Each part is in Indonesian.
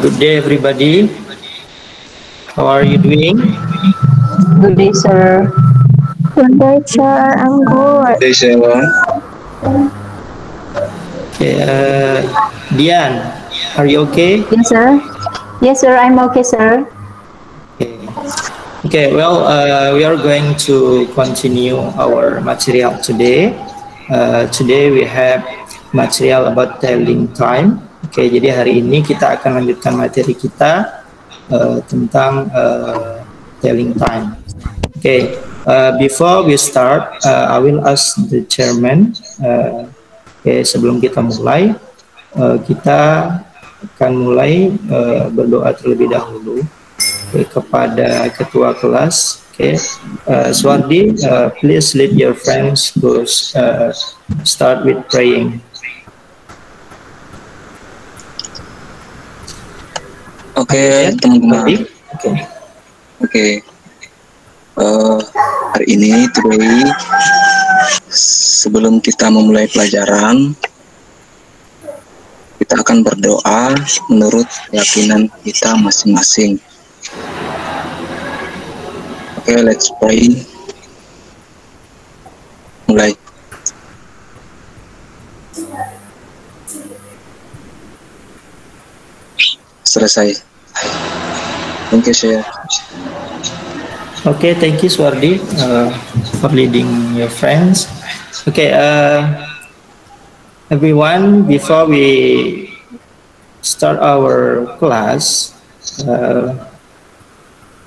Good day, everybody. How are you doing? Good day, sir. Good day, sir. I'm good. Good day, sir. Okay, Dian, are you okay? Yes, sir. Yes, sir. I'm okay, sir. Okay. Well, we are going to continue our material today. Today we have material about telling time. Oke, jadi hari ini kita akan lanjutkan materi kita tentang telling time. Oke, before we start, I will ask the chairman. Sebelum kita mulai, kita akan mulai berdoa terlebih dahulu kepada ketua kelas. Swardi, please lead your friends to start with praying. Oke, teman-teman. Oke. Hari ini, today, sebelum kita memulai pelajaran, kita akan berdoa menurut keyakinan kita masing-masing. Oke, let's pray. Mulai. Selesai. Thank you, sir. Okay, thank you, Swardi, for leading your friends. Okay, everyone, before we start our class,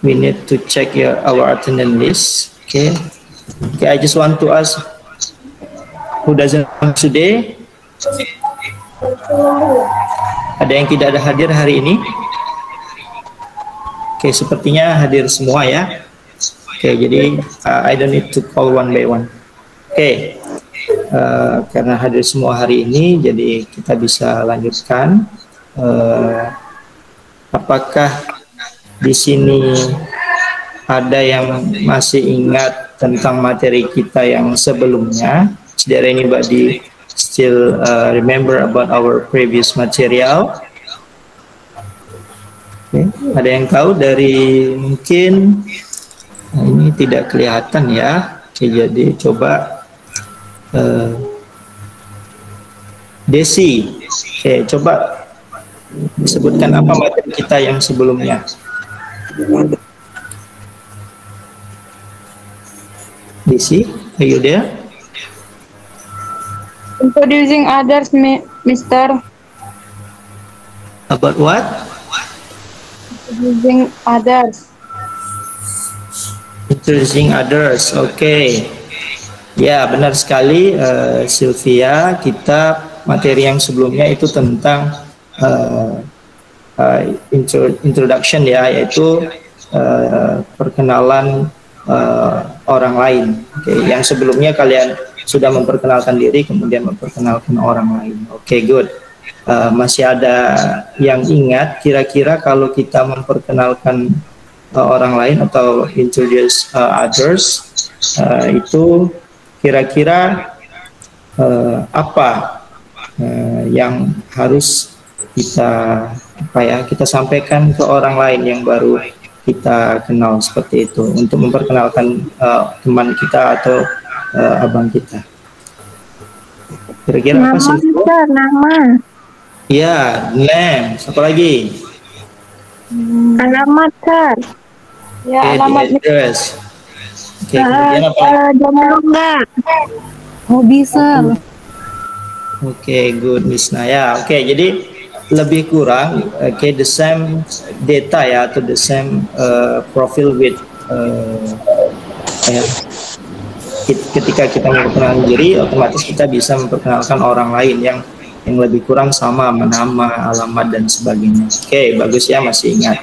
we need to check our attendance list. Okay, I just want to ask, who doesn't come today? Ada yang tidak ada hadir hari ini? Oke, sepertinya hadir semua ya. Oke, jadi I don't need to call one by one. Oke, karena hadir semua hari ini, jadi kita bisa lanjutkan. Apakah di sini ada yang masih ingat tentang materi kita yang sebelumnya? Is there anybody still remember about our previous material? Okay. Ada yang tahu dari mungkin ini tidak kelihatan ya. Oke, jadi coba Desi, coba sebutkan apa materi kita yang sebelumnya. Desi, are you there? Introducing others, Mister. About what? Introducing others. Introducing others, okay. Ya, benar sekali, Sylvia. Kita materi yang sebelumnya itu tentang introduction ya, yaitu perkenalan orang lain. Okay. Yang sebelumnya kalian sudah memperkenalkan diri, kemudian memperkenalkan orang lain. Oke, good. Masih ada yang ingat kira-kira kalau kita memperkenalkan orang lain atau introduce others, itu kira-kira apa yang harus kita sampaikan ke orang lain yang baru kita kenal, seperti itu, untuk memperkenalkan teman kita atau abang kita. Kira-kira apa sih? Nama. Ya, name. Apa lagi? Alamat, Sir. Ya, alamat. Address. Oke, kemudian apa? Jomblo enggak? Hobi, Sir. Oke, good, Miss Naya. Oke, jadi lebih kurang the same data ya, atau the same profile with ketika kita memperkenalkan diri, otomatis kita bisa memperkenalkan orang lain yang yang lebih kurang sama, nama, alamat dan sebagainya. Oke, bagus ya, masih ingat.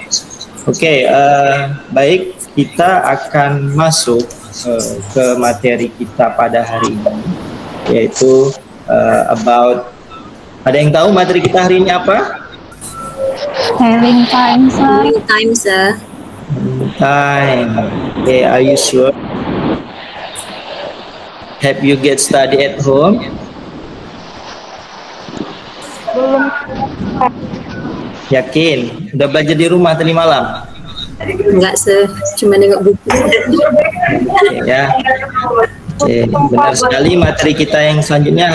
Oke, baik, kita akan masuk ke materi kita pada hari ini, yaitu about, ada yang tahu materi kita hari ini apa? Telling time, sir. Time, sir. Time. Okay, are you sure? Have you get study at home? Belum. Yakin? Udah belajar di rumah tadi malam? Enggak, sir. Cuma nengok buku. Oke, ya. Oke, benar sekali. Materi kita yang selanjutnya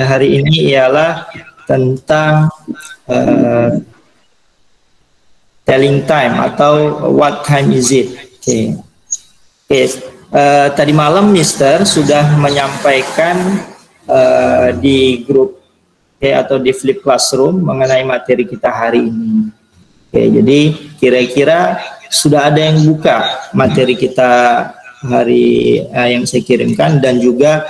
hari ini ialah tentang telling time atau what time is it. Oke. Oke. Tadi malam Mister sudah menyampaikan di grup atau di Flip Classroom mengenai materi kita hari ini. Oke, jadi kira-kira sudah ada yang buka materi kita hari yang saya kirimkan dan juga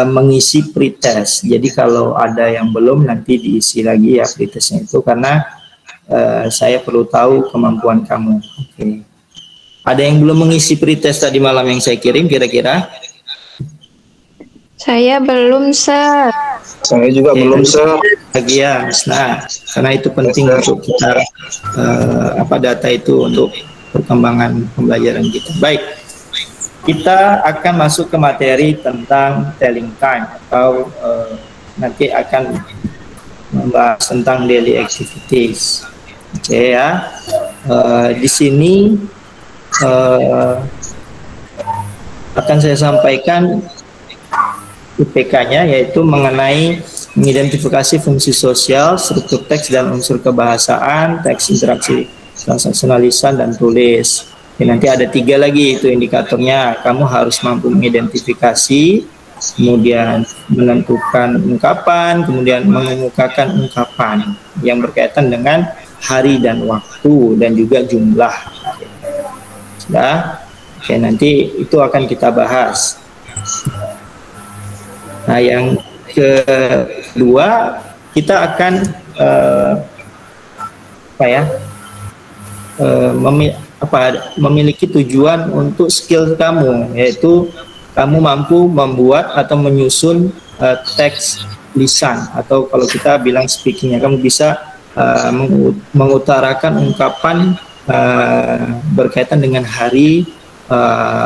mengisi pretest. Jadi kalau ada yang belum nanti diisi lagi ya pretestnya itu, karena saya perlu tahu kemampuan kamu. Oke. Ada yang belum mengisi pretest tadi malam yang saya kirim kira-kira? Saya belum, sir. Saya juga belum, Sir. Lagi ya, nah, karena itu penting untuk kita data itu untuk perkembangan pembelajaran kita. Baik, kita akan masuk ke materi tentang telling time atau nanti akan membahas tentang daily activities. Oke ya, di sini akan saya sampaikan IPK-nya, yaitu mengenai mengidentifikasi fungsi sosial, struktur teks dan unsur kebahasaan, teks interaksi transaksional lisan dan tulis. Nanti ada 3 lagi itu indikatornya. Kamu harus mampu mengidentifikasi, kemudian menentukan ungkapan, kemudian mengemukakan ungkapan yang berkaitan dengan hari dan waktu dan juga jumlah. Sudah? Oke, nanti itu akan kita bahas. Nah, yang kedua kita akan memiliki tujuan untuk skill kamu, yaitu kamu mampu membuat atau menyusun teks lisan, atau kalau kita bilang speakingnya, kamu bisa mengutarakan ungkapan berkaitan dengan hari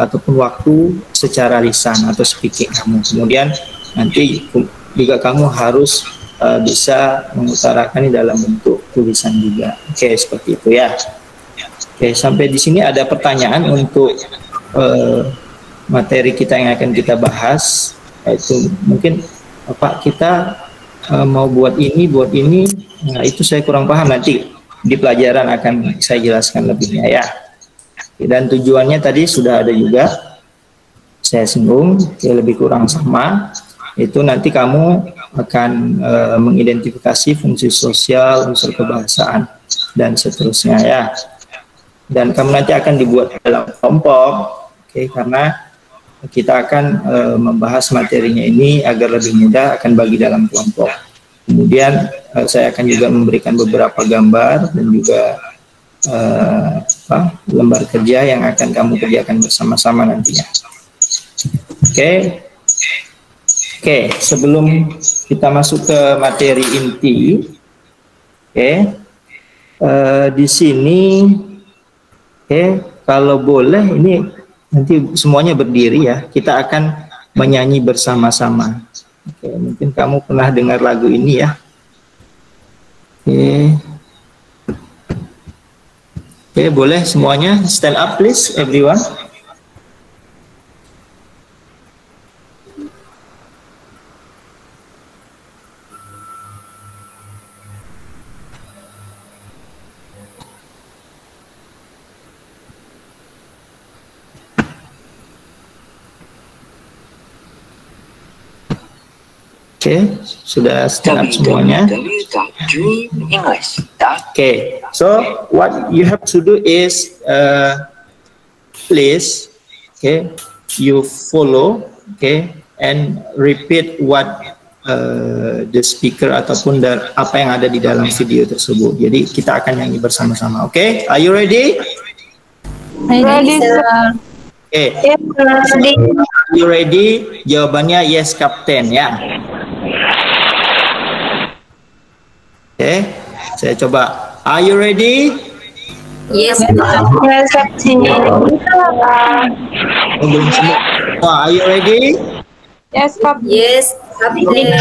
ataupun waktu secara lisan atau speaking kamu. Kemudian nanti juga kamu harus bisa mengutarakan di dalam bentuk tulisan juga. Oke, seperti itu ya. Oke, sampai di sini ada pertanyaan untuk materi kita yang akan kita bahas, yaitu mungkin Pak, kita mau buat ini, nah, itu saya kurang paham, nanti di pelajaran akan saya jelaskan lebihnya ya. Dan tujuannya tadi sudah ada juga, saya singgung, ya lebih kurang sama. Itu nanti kamu akan mengidentifikasi fungsi sosial, unsur kebahasaan, dan seterusnya ya. Dan kamu nanti akan dibuat dalam kelompok, oke, karena kita akan membahas materinya ini agar lebih mudah, akan bagi dalam kelompok. Kemudian saya akan juga memberikan beberapa gambar dan juga lembar kerja yang akan kamu kerjakan bersama-sama nantinya. Oke. Oke, sebelum kita masuk ke materi inti, di sini, kalau boleh ini nanti semuanya berdiri ya, kita akan menyanyi bersama-sama. Oke, mungkin kamu pernah dengar lagu ini ya. Oke, boleh semuanya stand up please everyone. Oke, sudah stand up semuanya. Oke, so what you have to do is please, you follow, and repeat what the speaker ataupun apa yang ada di dalam video tersebut. Jadi kita akan nyanyi bersama-sama. Oke, are you ready? Ready, sir. Oke. Are you ready? Jawabannya yes, Kapten ya. Oke, saya coba. Are you ready? Yes, Yes, Captain. Belum semua. Are you ready? Yes, Captain. yes, Kapten.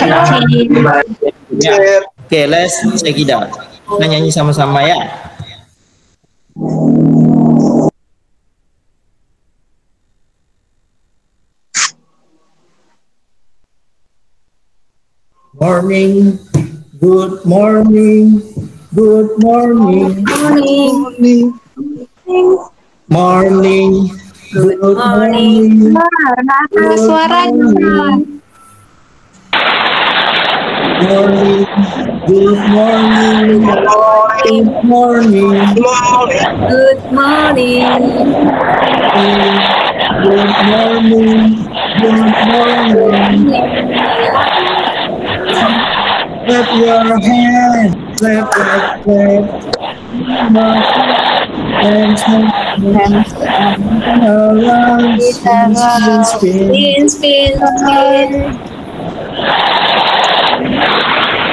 Ya. Oke, let's check it out. Kita nyanyi sama-sama ya. Morning, good morning, good morning, Morning. morning, good morning. Ada suaranya. Morning, good morning, good morning, Good morning. good morning, good morning. Clap your hands, clap, clap, clap. Hands, hands, around, spin, spin, spin. Spin, spin, spin.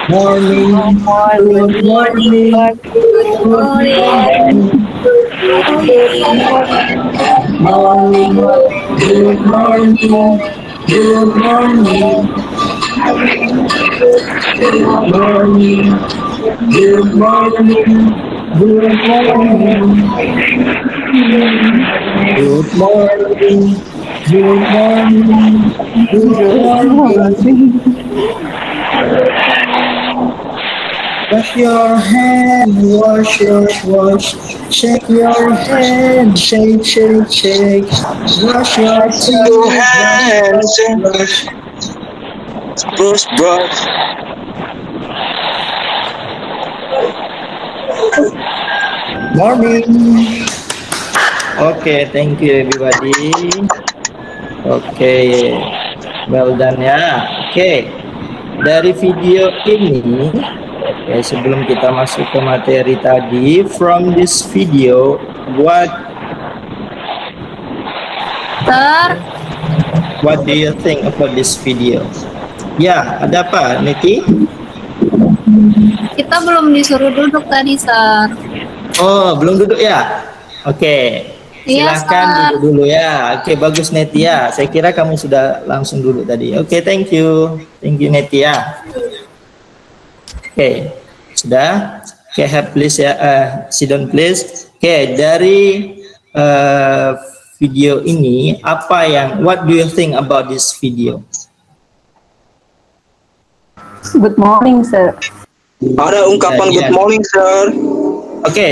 Morning, good morning, Good morning. morning, good morning, good morning. Good morning, good morning, good morning. Good morning, good morning, good morning. Wash your hand, wash, wash, wash. Shake your hand, shake, shake, shake. Wash your Your hands, wash. brush, brush. Morning. Okay, thank you everybody. Okay, well done ya. Okay, dari video ini, sebelum kita masuk ke materi tadi, from this video, what do you think about this video? Ya, ada apa, Niti? Kita belum disuruh duduk tadi, Sir. Oh, belum duduk ya? Oke. Iya, Silahkan Sir. duduk dulu ya. Oke, bagus Neti ya. Saya kira kamu sudah langsung duduk tadi. Oke, thank you. Thank you Neti ya. Oke, sudah. Oke, have please ya. Sit down please. Oke, dari video ini, what do you think about this video? Good morning, Sir. Ada ungkapan good morning, sir. Oke,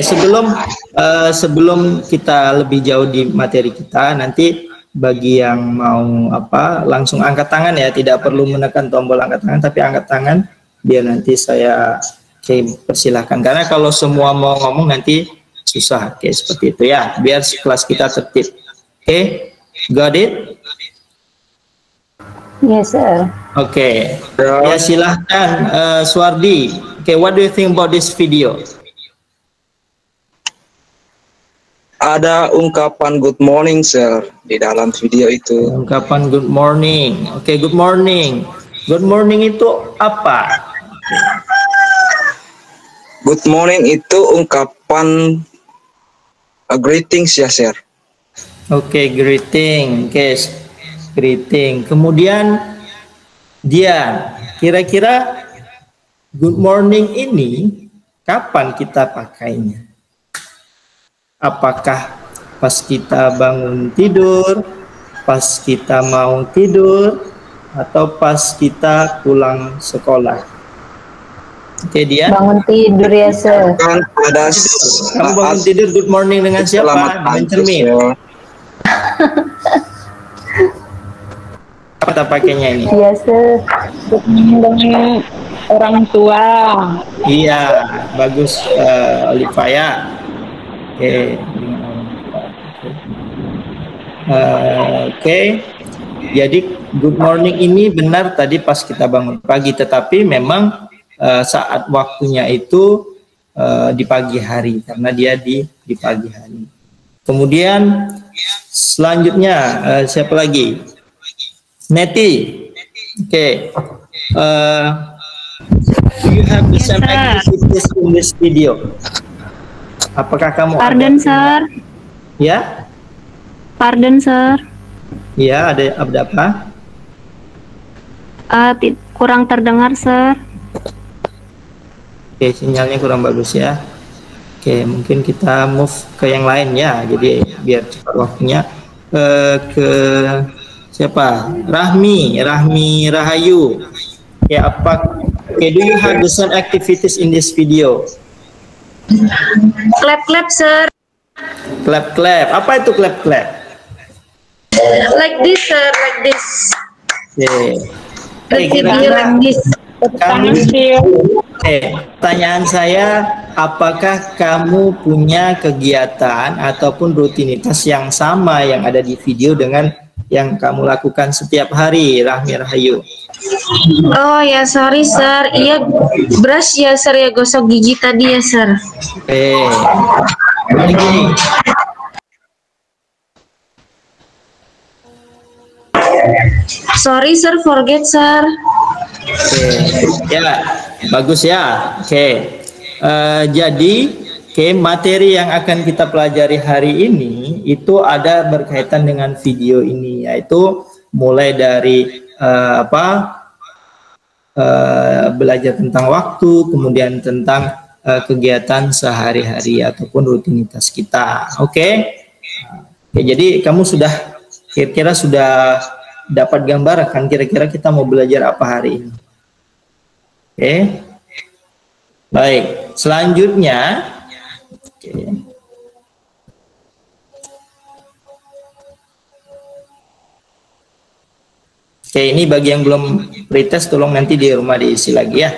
sebelum kita lebih jauh di materi kita, nanti bagi yang mau langsung angkat tangan ya, tidak perlu menekan tombol angkat tangan, tapi angkat tangan biar nanti saya persilahkan. Karena kalau semua mau ngomong nanti susah, seperti itu ya, biar kelas kita tertib. Oke, got it? Yes, Sir. Oke, ya silahkan Suardi. Oke, what do you think about this video? Ada ungkapan good morning, sir, di dalam video itu. Ungkapan good morning. Oke, good morning. Good morning itu apa? Good morning itu ungkapan greetings ya, sir. Oke, greeting. Oke, greeting. Kemudian dia kira-kira good morning ini kapan kita pakainya? Apakah pas kita bangun tidur, pas kita mau tidur, atau pas kita pulang sekolah? Oke, dia Bangun tidur ya, Sir. Kan ada kamu bangun tidur good morning dengan siapa? Selamat Dengan pagi, cermin. sir. Apa kita pakainya ini? Iya, Sir. Dengan orang tua. Iya, bagus Olivia. Oke, dengan orang tua. Oke. Jadi good morning ini benar tadi pas kita bangun pagi, tetapi memang saat waktunya itu di pagi hari karena dia di pagi hari. Kemudian selanjutnya siapa lagi? Neti. Oke. Do you have the same activities in this video? Apakah kamu Pardon, sir. Ya? Pardon, sir. Ya, ada apa? Kurang terdengar, sir. Oke, sinyalnya kurang bagus ya. Oke, mungkin kita move ke yang lain ya. Jadi biar cepat waktunya. Ke siapa? Rahmi Rahayu. Ya, apa? Okay, do you have the same activities in this video? Clap, sir. Clap. Apa itu clap? Like this, sir. Like this. The video like this. Pertanyaan saya, apakah kamu punya kegiatan ataupun rutinitas yang sama yang ada di video dengan yang kamu lakukan setiap hari, Rahmi Rahayu? Oh ya, sorry, sir. Iya, brush ya, sir, ya, gosok gigi tadi ya, sir. Lagi. Sorry, sir, forget, sir. Ya, bagus ya. Jadi materi yang akan kita pelajari hari ini itu ada berkaitan dengan video ini, yaitu mulai dari belajar tentang waktu, kemudian tentang kegiatan sehari-hari ataupun rutinitas kita. Oke, jadi kamu sudah kira-kira sudah dapat gambar kan kira-kira kita mau belajar apa hari ini? Oke. Baik, selanjutnya Oke, ini bagi yang belum pretest tolong nanti di rumah diisi lagi ya.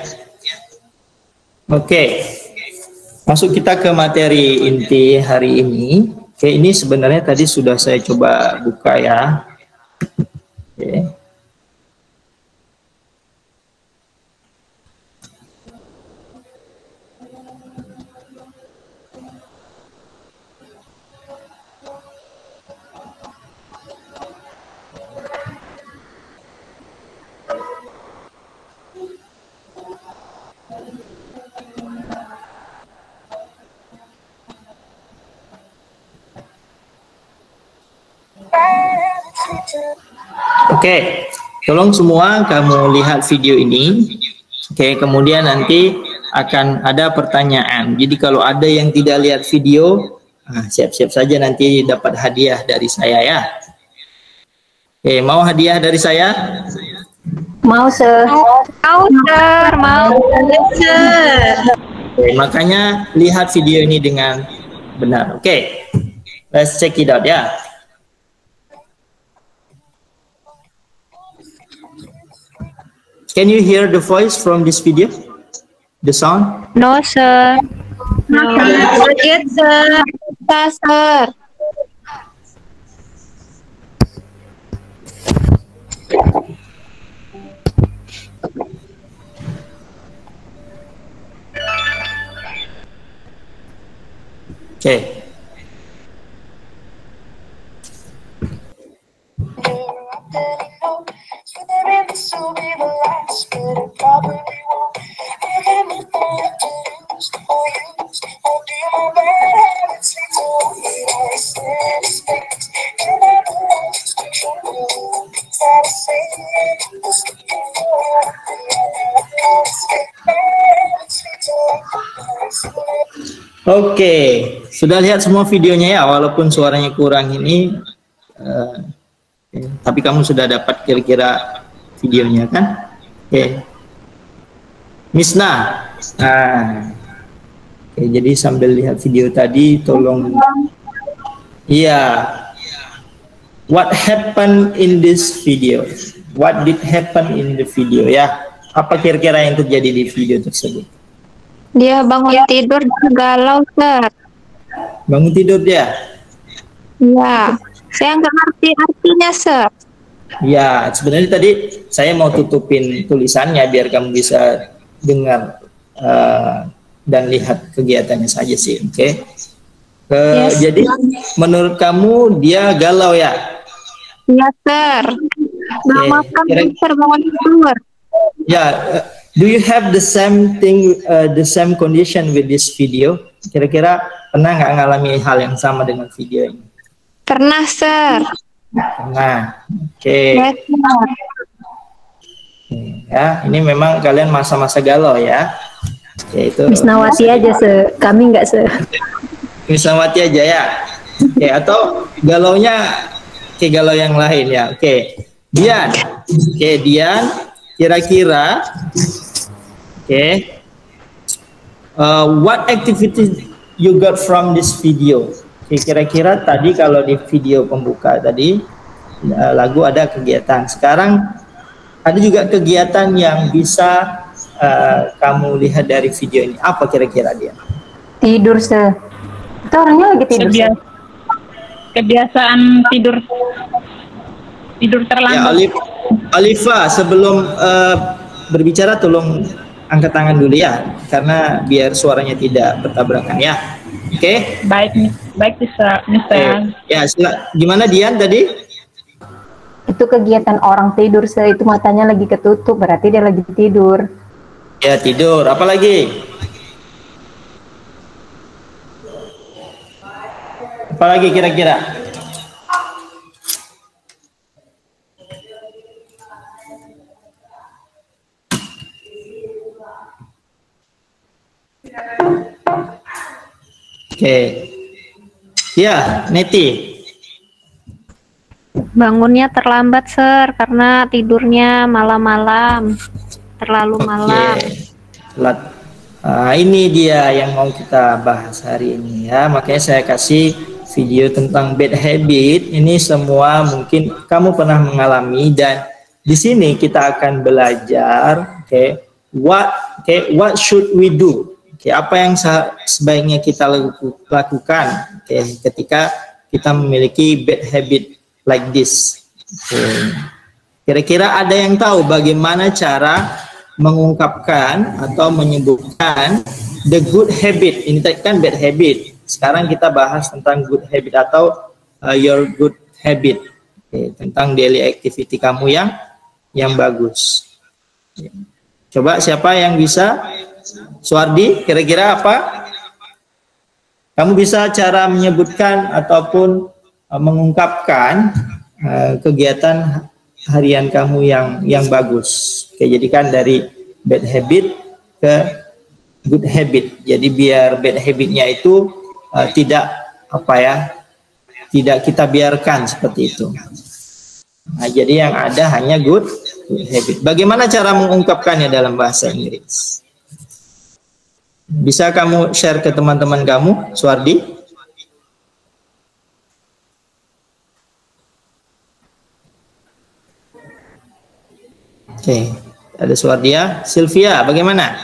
Oke. Masuk kita ke materi inti hari ini. Oke, ini sebenarnya tadi sudah saya coba buka ya. Oke. Oke, tolong semua kamu lihat video ini. Oke, kemudian nanti akan ada pertanyaan. Jadi kalau ada yang tidak lihat video, siap-siap saja nanti dapat hadiah dari saya ya. Oke, mau hadiah dari saya? Mau, sir. Mau, sir. Mau, sir. Oke, makanya lihat video ini dengan benar. Oke, let's check it out ya. Can you hear the voice from this video? The sound? No, sir. No. Forget, sir. Yes, sir. Okay. Oke, sudah lihat semua videonya ya, walaupun suaranya kurang ini, tapi kamu sudah dapat kira-kira videonya kan? Oke, Misna. Oke, jadi sambil lihat video tadi, tolong. Iya. What happened in this video? What did happen in the video ya? Apa kira-kira yang terjadi di video tersebut? Dia bangun tidur galau, sir. Bangun tidur dia? Iya. Saya nggak ngerti artinya, sir. Ya, sebenarnya tadi saya mau tutupin tulisannya biar kamu bisa dengar dan lihat kegiatannya saja sih, oke? Yes. Jadi menurut kamu dia galau ya? Iya, Sir. Belum makan, Sir, bangun tidur. Ya, do you have the same thing, the same condition with this video? Kira-kira pernah nggak ngalami hal yang sama dengan video ini? Pernah, Sir. Pernah, oke. Yes, Sir. Ya, ini memang kalian masa-masa galau ya. Yaitu Miss Nawati aja, kami nggak Miss Nawati aja ya. Oke, atau galaunya kayak galau yang lain ya. Oke. Dian. Oke, Dian, kira-kira what activity you got from this video? Oke, kira-kira tadi kalau di video pembuka tadi lagu ada kegiatan. Sekarang ada juga kegiatan yang bisa kamu lihat dari video ini. Apa kira-kira dia? tidur Itu orangnya lagi tidur. Kebiasaan tidur terlambat. Ya, Alifa, sebelum berbicara tolong angkat tangan dulu ya, karena biar suaranya tidak bertabrakan ya. Oke? Baik, Mister. Ya, gimana Dian tadi? Itu kegiatan orang tidur, itu matanya lagi ketutup, berarti dia lagi tidur. Ya, tidur. Apa lagi? Apa lagi kira-kira? Oke. Ya, Neti. Bangunnya terlambat, Sir, karena tidurnya malam-malam. Terlalu malam. Telat. Ini dia yang mau kita bahas hari ini ya. Makanya saya kasih video tentang bad habit. Ini semua mungkin kamu pernah mengalami, dan di sini kita akan belajar what should we do? Apa yang sebaiknya kita lakukan ketika kita memiliki bad habit like this. Kira-kira ada yang tahu bagaimana cara mengungkapkan atau menyebutkan the good habit? Ini tadi kan bad habit. Sekarang kita bahas tentang good habit atau your good habit. Tentang daily activity kamu yang bagus. Coba siapa yang bisa? Suardi, kira-kira apa? Kamu bisa cara menyebutkan ataupun mengungkapkan kegiatan harian kamu yang bagus. Jadi kan dari bad habit ke good habit. Jadi biar bad habitnya itu tidak kita biarkan seperti itu. Nah, jadi yang ada hanya good habit. Bagaimana cara mengungkapkannya dalam bahasa Inggris? Bisa kamu share ke teman-teman kamu, Suardi? Oke, ada Suardia. Sylvia, bagaimana?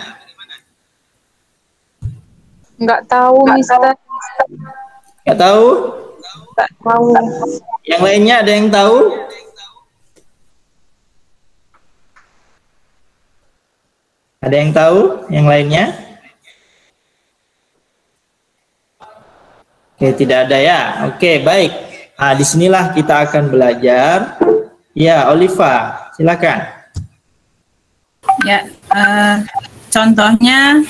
Nggak tahu, Mister. Nggak tahu? Nggak tahu. Yang lainnya ada yang tahu? Ada yang tahu? Yang lainnya? Oke, tidak ada ya. Oke, baik. Nah, disinilah kita akan belajar. Ya, Oliva, silakan. Ya, contohnya,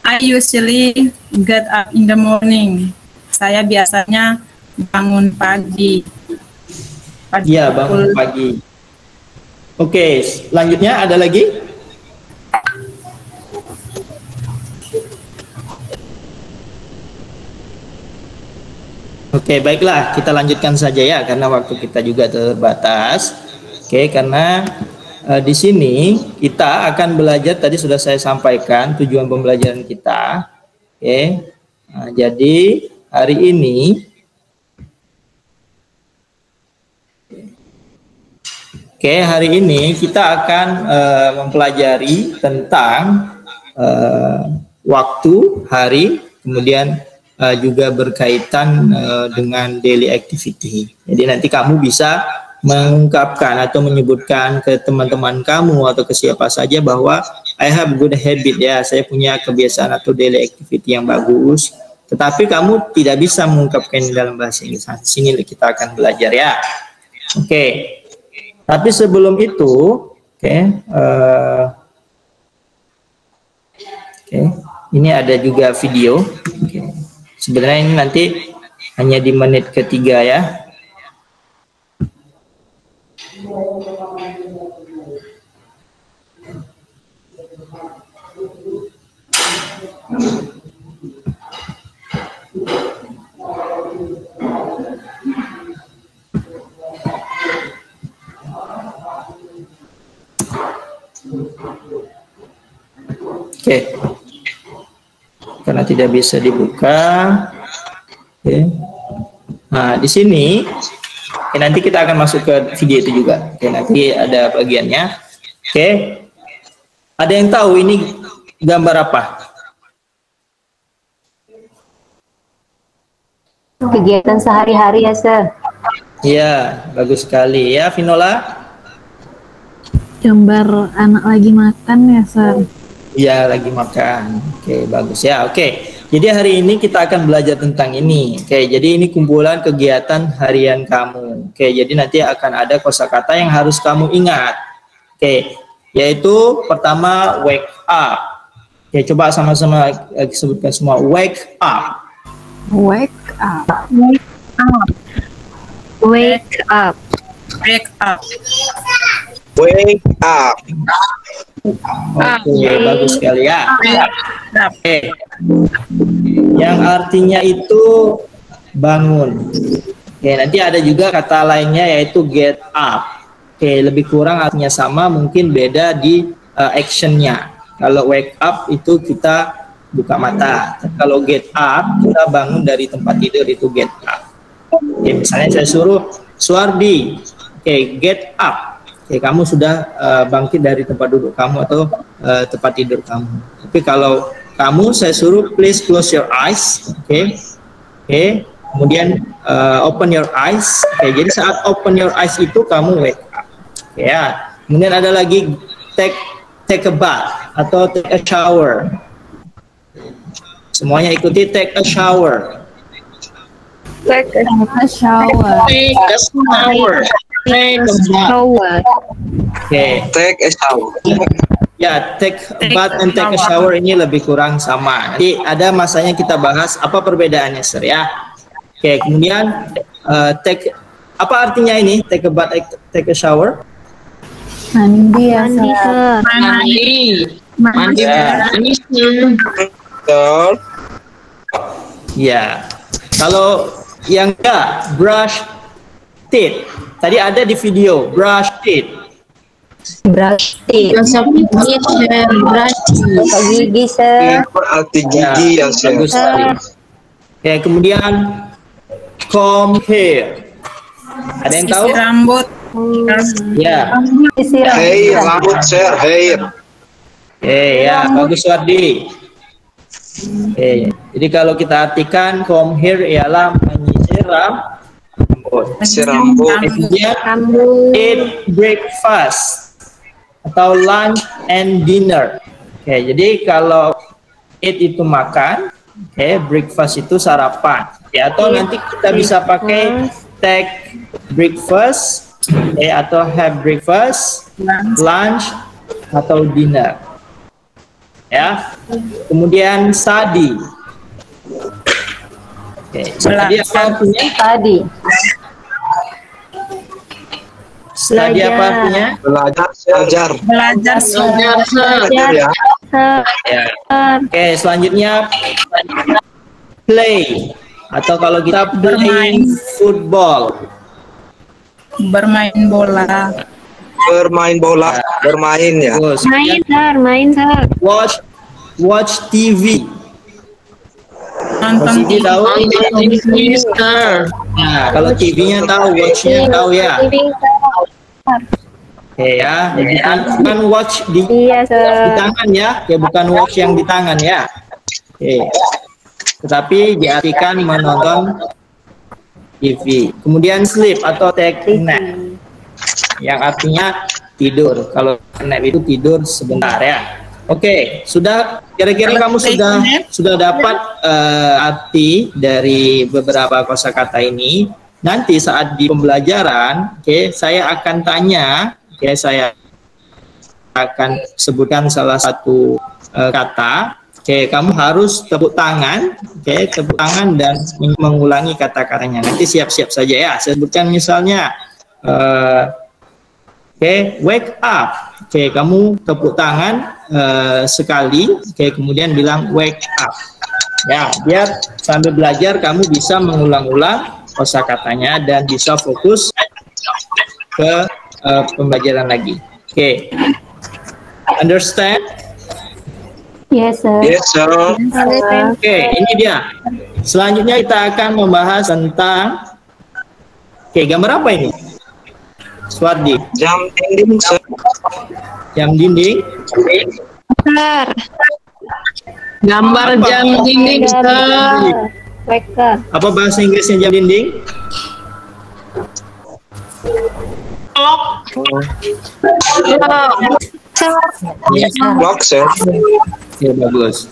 I usually get up in the morning. Saya biasanya bangun pagi. Iya, bangun pagi. Oke, selanjutnya ada lagi? Oke, baiklah, kita lanjutkan saja ya, karena waktu kita juga terbatas. Oke, karena di sini kita akan belajar, tadi sudah saya sampaikan tujuan pembelajaran kita. Oke, nah, jadi hari ini kita akan mempelajari tentang waktu, hari, kemudian juga berkaitan dengan daily activity. Jadi nanti kamu bisa mengungkapkan atau menyebutkan ke teman-teman kamu atau ke siapa saja bahwa I have good habit, ya, saya punya kebiasaan atau daily activity yang bagus. Tetapi kamu tidak bisa mengungkapkan dalam bahasa Inggris. Nah, sini kita akan belajar, ya. Oke. Tapi sebelum itu, ini ada juga video. Sebenarnya ini nanti hanya di menit ketiga, ya. Karena tidak bisa dibuka. Nah, di sini nanti kita akan masuk ke video itu juga. Nanti ada bagiannya. Ada yang tahu ini gambar apa? Kegiatan sehari-hari, ya, Sir. Iya, bagus sekali ya, Vinola. Gambar anak lagi makan, ya, Sir. Iya, lagi makan. Oke, bagus ya. Oke, jadi hari ini kita akan belajar tentang ini. Oke, jadi ini kumpulan kegiatan harian kamu. Oke, jadi nanti akan ada kosakata yang harus kamu ingat. Oke, yaitu pertama wake up. Oke, coba sama-sama sebutkan semua. Wake up. Wake up. Wake up. Wake up. Wake up. Wake up. Oke, bagus sekali ya. Oke. Yang artinya itu bangun. Oke, nanti ada juga kata lainnya yaitu get up. Oke, lebih kurang artinya sama, mungkin beda di actionnya. Kalau wake up itu kita buka mata. Kalau get up kita bangun dari tempat tidur, itu get up. Oke, misalnya saya suruh Suardi, get up. Kamu sudah bangkit dari tempat duduk kamu atau tempat tidur kamu. Tapi kalau kamu saya suruh please close your eyes, kemudian open your eyes. Jadi saat open your eyes itu kamu wake up. Ya. Kemudian ada lagi take a bath atau take a shower. Semuanya ikuti take a shower. Take a shower. Take a shower. Take a shower. Take a shower. Ya, take a bath and take a shower ini lebih kurang sama. Nanti ada masanya kita bahas apa perbedaannya, Sir, ya. Kemudian apa artinya ini take a bath, take a shower? Mandi, ya, Sir. Mandi. Ya. Kalau yang enggak, brush teeth. Tadi ada di video, brush teeth. Brush teeth. Gosok gigi, brush teeth. Gosok gigi, Sir. Berarti gigi ya, Bagus sekali. Oke, kemudian comb hair. Ada yang tahu? Sisir rambut. Ya. Hair, rambut, Sir, hair. Ya, bagus, Wardi. Jadi kalau kita artikan comb hair ialah menyisir rambut. Menyisir rambut. Kemudian eat breakfast atau lunch and dinner. Jadi kalau eat itu makan, breakfast itu sarapan. Ya, atau nanti kita bisa pakai take breakfast, atau have breakfast, lunch atau dinner. Ya, kemudian study. Study apa artinya? Study apa artinya? Belajar. Ya. Oke, selanjutnya play atau kalau kita play football. Bermain bola. Bermain ya. Main, Sir. Watch TV. Nonton TV tahu? Nah, kalau TV-nya tahu, watch-nya tahu ya. Ya, bukan watch di tangan ya, bukan watch yang di tangan ya. tetapi diartikan menonton TV. Kemudian sleep atau take nap, yang artinya tidur. Kalau nap itu tidur sebentar ya. Oke, sudah kira-kira kamu sudah dapat arti dari beberapa kosakata ini. Nanti saat di pembelajaran, saya akan tanya, saya akan sebutkan salah satu kata. Kamu harus tepuk tangan, tepuk tangan dan mengulangi kata-katanya. Nanti siap-siap saja ya. Saya sebutkan misalnya, wake up. Kamu tepuk tangan sekali, kemudian bilang wake up. Ya, biar sambil belajar kamu bisa mengulang-ulang kosakatanya dan bisa fokus ke pembelajaran lagi. Understand? Yes, sir. Yes, sir. Ini dia. Selanjutnya kita akan membahas tentang gambar apa ini? Suwardi. Jam dinding, sir. Jam dinding. Sir. Gambar jam dinding, sir. Waker. Apa bahasa Inggrisnya jam dinding? Clock, sir. Ya, bagus.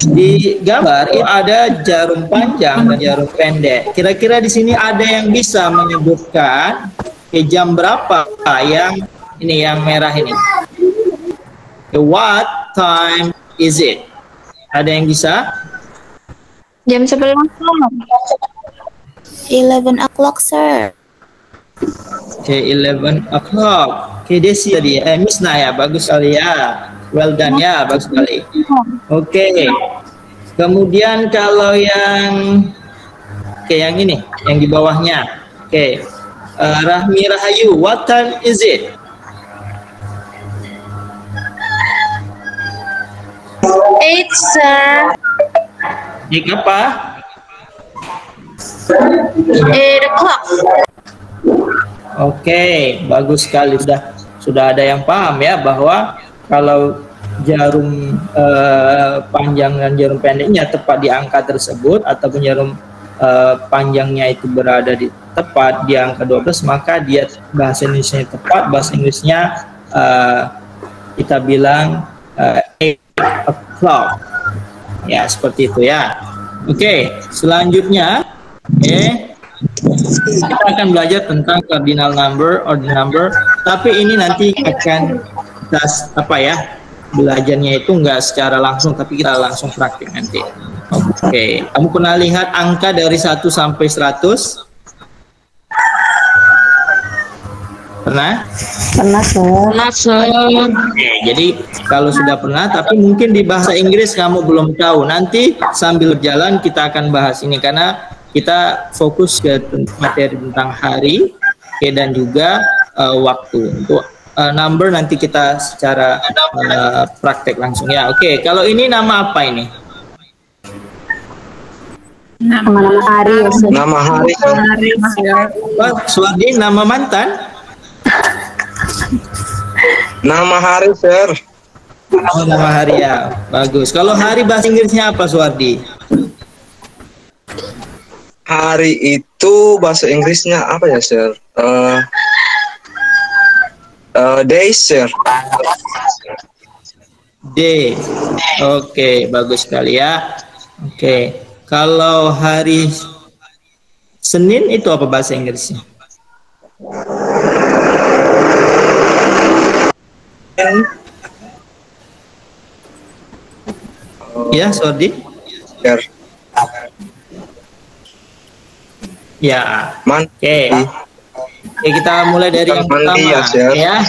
Di gambar itu ada jarum panjang dan jarum pendek. Kira-kira di sini ada yang bisa menyebutkan jam berapa yang ini, yang merah ini? What time is it? Ada yang bisa? Jam 11. 11 o'clock, sir. 11 o'clock. Desi tadi, Miss Naya, bagus sekali ya. Well done ya, bagus sekali. Kemudian kalau yang yang ini, yang di bawahnya. Rahmi Rahayu, what time is it? It's Apa? 8 o'clock. Bagus sekali, sudah ada yang paham ya bahwa kalau jarum panjang dan jarum pendeknya tepat di angka tersebut, ataupun jarum panjangnya itu berada tepat di angka 12, maka dia bahasa Indonesia tepat. Bahasa Inggrisnya kita bilang 8 o'clock ya, seperti itu ya. Selanjutnya kita akan belajar tentang cardinal number, ordinal number, tapi ini nanti akan kita belajarnya itu enggak secara langsung, tapi kita langsung praktik nanti. Kamu pernah lihat angka dari 1 sampai 100? Pernah? Pernah, sir. Jadi kalau sudah pernah, tapi mungkin di bahasa Inggris kamu belum tahu. Nanti sambil berjalan kita akan bahas ini, karena kita fokus ke materi tentang hari dan juga waktu. Untuk number nanti kita secara praktek langsung ya. Kalau ini nama apa ini? Nama hari ya, sir. Nama hari. Suwardi, nama mantan? Nama hari, sir. Nama hari ya, bagus. Kalau hari bahasa Inggrisnya apa, Suwardi? Hari itu bahasa Inggrisnya apa ya, sir? Days, sir. Day. Bagus sekali ya. Kalau hari Senin itu apa bahasa Inggrisnya? Ya, Sordi. Ya. Kita mulai dari yang pertama ya.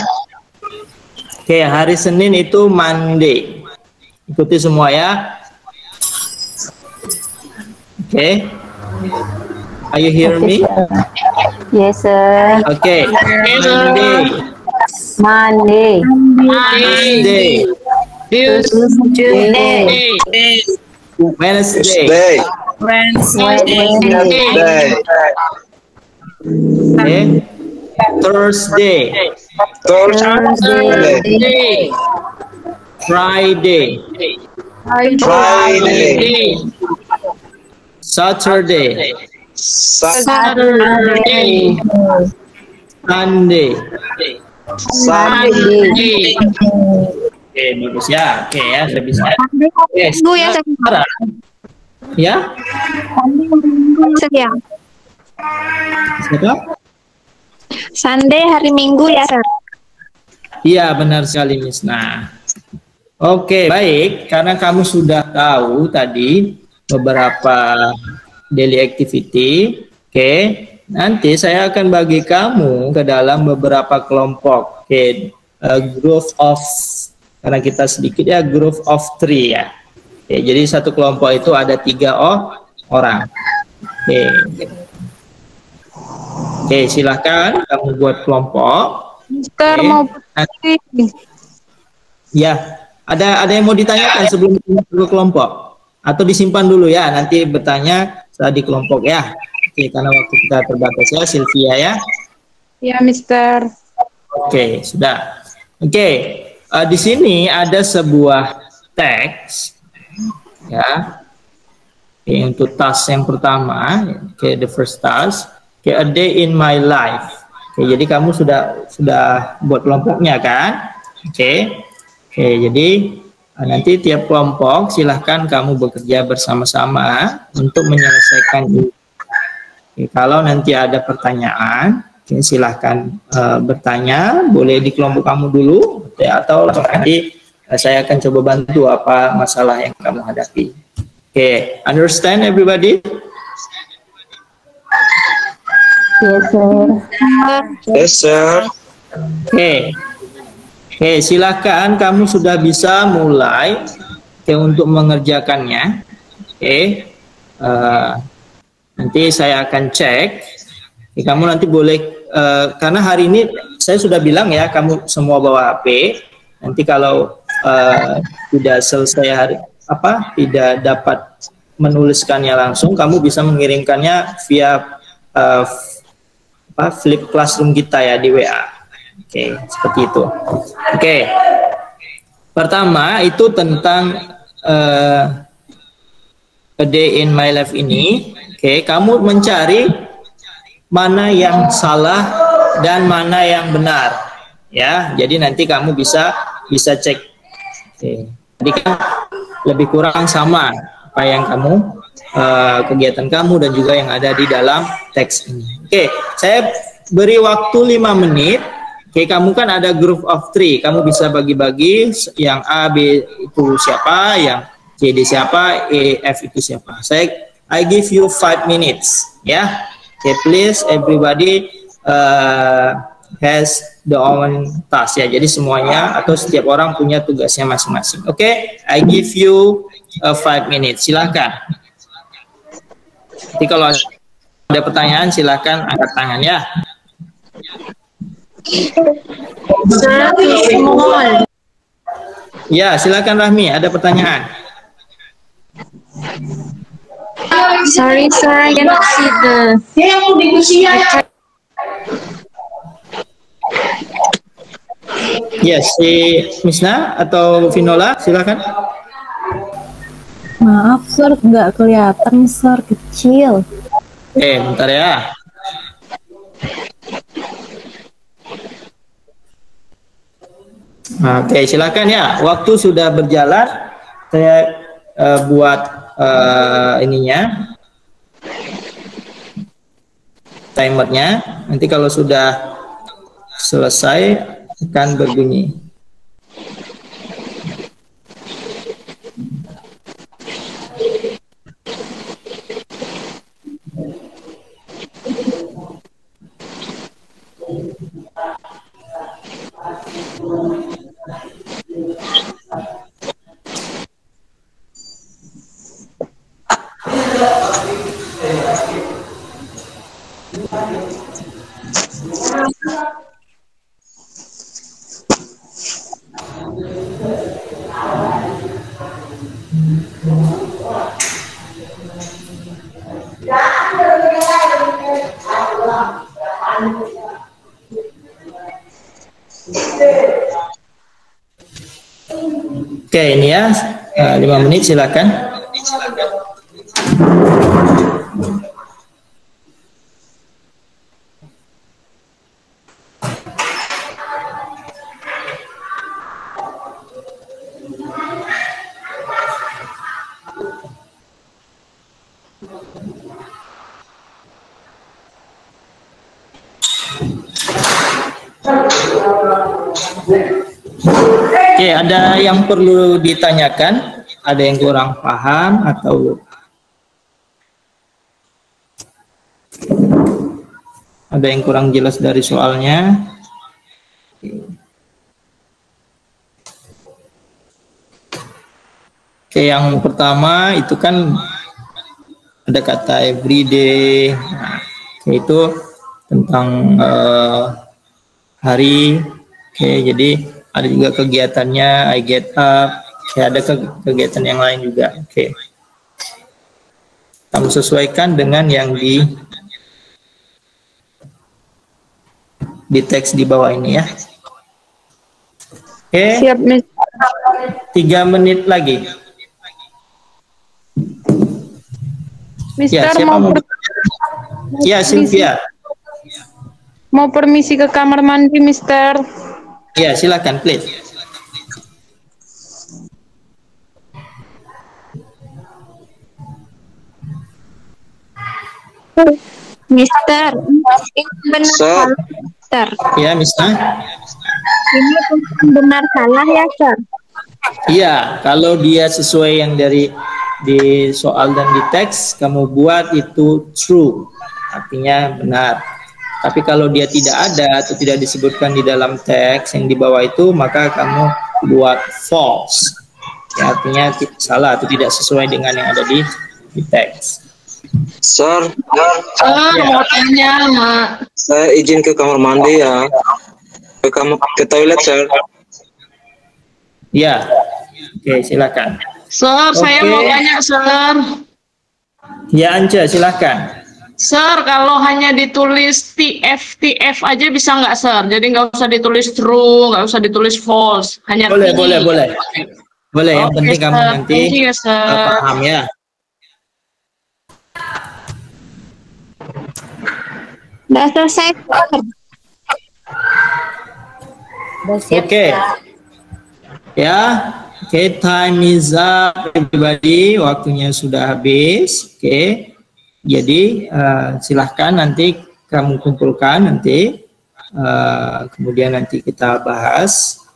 Hari Senin itu Monday. Ikuti semua ya. Are you hear me? Yes, sir. Monday. Tuesday. Wednesday. Thursday. Friday. Friday, Saturday, Saturday, Sunday. Sunday, Oke, bagus ya. Oke ya, sudah bisa. Oke, Minggu ya, Sir. sekarang ya. Sir, ya. Siapa? Sunday hari Minggu ya, Sir. Iya, benar sekali, Miss. Nah, oke, baik. Karena kamu sudah tahu tadi beberapa daily activity, oke. Nanti saya akan bagi kamu ke dalam beberapa kelompok, oke. Group of, karena kita sedikit ya, group of 3 ya. Oke, jadi satu kelompok itu ada 3 orang. Oke. Oke, silahkan kamu buat kelompok. Mister Oke. mau Ya, ada yang mau ditanyakan sebelum kita ke kelompok? Atau disimpan dulu ya, nanti bertanya saat di kelompok ya. Oke, karena waktu kita terbatas ya, Sylvia ya. Ya, Mister. Oke, sudah. Oke, di sini ada sebuah teks ya. Oke, untuk task yang pertama, oke, the first task, oke, a day in my life. Oke, jadi kamu sudah buat kelompoknya kan? Oke. Oke, jadi nanti tiap kelompok silahkan kamu bekerja bersama-sama untuk menyelesaikan ini. Oke, kalau nanti ada pertanyaan, oke, silahkan bertanya, boleh di kelompok kamu dulu, ya, atau nanti saya akan coba bantu apa masalah yang kamu hadapi. Oke, understand everybody? Yes, sir. yes sir. Oke. Oke, silakan kamu sudah bisa mulai untuk mengerjakannya. Oke. Nanti saya akan cek. Oke, kamu nanti boleh karena hari ini saya sudah bilang ya, kamu semua bawa HP. Nanti kalau tidak selesai tidak dapat menuliskannya langsung, kamu bisa mengirimkannya via flip classroom kita ya di WA. Oke, seperti itu. Oke. Pertama itu tentang a day in my life ini. Oke, kamu mencari mana yang salah dan mana yang benar. Ya, jadi nanti kamu bisa cek. Oke. Jadi kan lebih kurang sama apa yang kamu kegiatan kamu dan juga yang ada di dalam teks ini. Oke, saya beri waktu 5 menit. Oke, kamu kan ada group of 3, kamu bisa bagi-bagi yang A, B itu siapa, yang C, D siapa, E, F itu siapa. I give you 5 minutes, ya. Okay, please everybody has the own task ya. Jadi semuanya atau setiap orang punya tugasnya masing-masing. Oke, I give you 5 minutes. Silakan. Jadi kalau ada pertanyaan silakan angkat tangan ya. Ya, silakan Rahmi, ada pertanyaan. Sorry, sir, I cannot see the. Yes, si Misna atau Vinola, silakan. Maaf, sir, nggak kelihatan, sir, kecil. Bentar ya. Oke, silakan ya. Waktu sudah berjalan. Saya buat ininya, timernya. Nanti kalau sudah selesai akan berbunyi. Oke, ini ya. 5 menit silakan. Oke, ada yang perlu ditanyakan? Ada yang kurang paham atau ada yang kurang jelas dari soalnya? Oke, yang pertama itu kan ada kata everyday, nah, itu tentang hari. Oke, jadi ada juga kegiatannya, I get up. Oke, ada kegiatan yang lain juga. Oke, kamu sesuaikan dengan yang di teks di bawah ini ya. Oke. Siap, Miss. 3 menit lagi. Mister, Ya, siapa mau? Ya, Sylvia. Mau permisi ke kamar mandi, Mister. Ya, silakan, please. Mister, ini benar Sir. salah, Mister. Ya, Mister. Ini bukan benar salah ya, Sir? Iya, kalau dia sesuai yang di soal dan di teks, kamu buat itu true, artinya benar. Tapi kalau dia tidak ada atau tidak disebutkan di dalam teks yang di bawah itu, maka kamu buat false. Ya, artinya salah atau tidak sesuai dengan yang ada di teks. Sir, Mau tanya, Mak. saya izin ke kamar mandi ya. Ke toilet, Sir. Ya, oke, silakan. Sir, saya Oke. mau tanya, Sir. Ya, Ance, silakan. Sir, kalau hanya ditulis TF aja bisa nggak, Sir? Jadi nggak usah ditulis true, nggak usah ditulis false, hanya Boleh, TI. boleh, boleh. Boleh, yang Oke, penting kamu Sir. nanti Thank you, Sir. paham ya. Udah selesai, Sir. Udah siap. Oke. Ya, oke, time is up everybody, waktunya sudah habis. Oke. Jadi silahkan nanti kamu kumpulkan nanti, kemudian nanti kita bahas.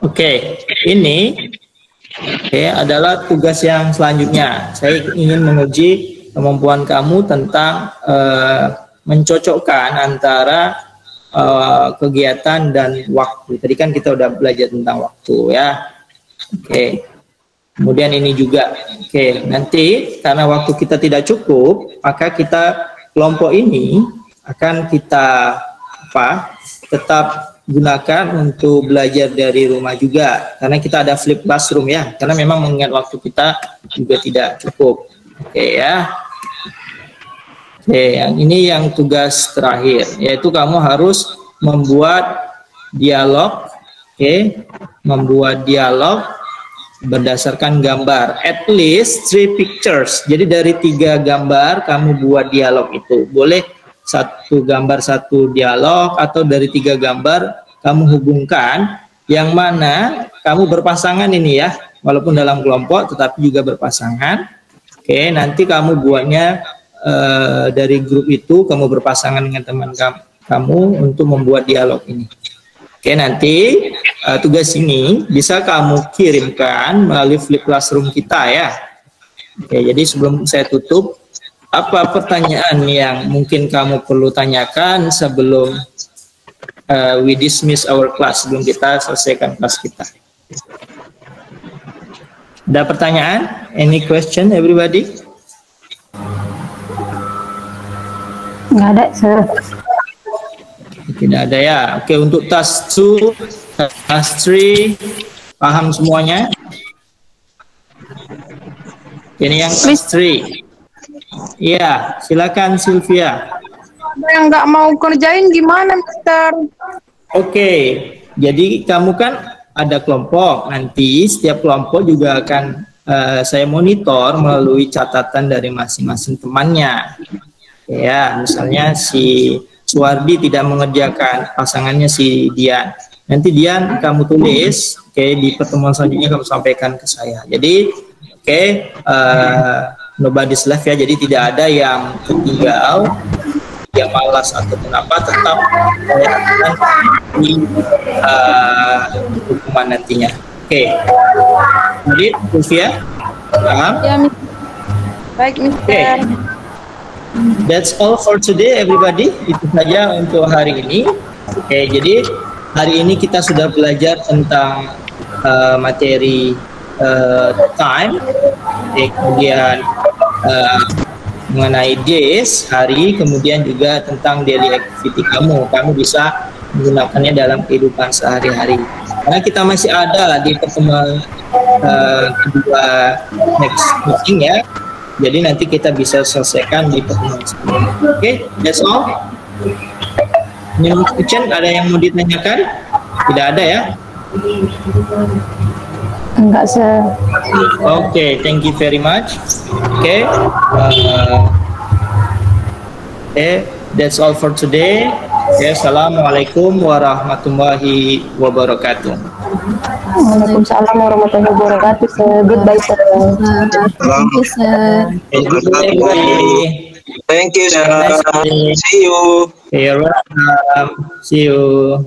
Oke, ini adalah tugas yang selanjutnya. Saya ingin menguji kemampuan kamu tentang mencocokkan antara kegiatan dan waktu. Tadi kan kita udah belajar tentang waktu ya. Oke. Kemudian ini juga. Oke, nanti karena waktu kita tidak cukup, maka kita kelompok ini akan kita tetap gunakan untuk belajar dari rumah juga, karena kita ada flip classroom ya, karena memang mengingat waktu kita juga tidak cukup. Oke ya. Oke, yang ini yang tugas terakhir, yaitu kamu harus membuat dialog. Oke, membuat dialog berdasarkan gambar, at least 3 pictures. Jadi dari 3 gambar kamu buat dialog itu. Boleh 1 gambar 1 dialog, atau dari 3 gambar kamu hubungkan, yang mana kamu berpasangan ini ya, walaupun dalam kelompok tetapi juga berpasangan. Oke, nanti kamu buatnya dari grup itu, kamu berpasangan dengan teman kamu untuk membuat dialog ini. Oke, nanti tugas ini bisa kamu kirimkan melalui flip classroom kita ya. Oke, jadi sebelum saya tutup, apa pertanyaan yang mungkin kamu perlu tanyakan sebelum we dismiss our class, sebelum kita selesaikan kelas kita? Ada pertanyaan? Any question, everybody? Nggak ada, Sir. Tidak ada ya. Oke, untuk task 2, task 3, paham semuanya? Ini yang task 3. Iya, silakan Sylvia. Ada yang nggak mau kerjain gimana, Mister? Oke, jadi kamu kan ada kelompok. Nanti setiap kelompok juga akan saya monitor melalui catatan dari masing-masing temannya. Ya, misalnya si Suwardi tidak mengerjakan, pasangannya si Dian. Nanti Dian kamu tulis, oke, di pertemuan selanjutnya kamu sampaikan ke saya. Jadi, oke, nobody's left ya. Jadi tidak ada yang tertinggal, yang malas ataupun apa, tetap saya akan di hukuman nantinya. Oke, jadi Sylvia, paham? Ya, Mister. Baik, Mister. That's all for today, everybody. Itu saja untuk hari ini. Oke, jadi hari ini kita sudah belajar tentang materi time, kemudian mengenai days, hari, kemudian juga tentang daily activity kamu. Kamu bisa menggunakannya dalam kehidupan sehari-hari. Karena kita masih ada di pertemuan kedua next meeting ya. Jadi nanti kita bisa selesaikan di pertemuan sebelumnya. Oke, that's all. Ini question, ada yang mau ditanyakan? Tidak ada ya? Enggak Oke, thank you very much. Oke, that's all for today. Assalamualaikum warahmatullahi wabarakatuh. Waalaikumsalam warahmatullahi wabarakatuh. Goodbye, sir. Thank you, sir. Thank you, sir. See you. You're welcome. See you.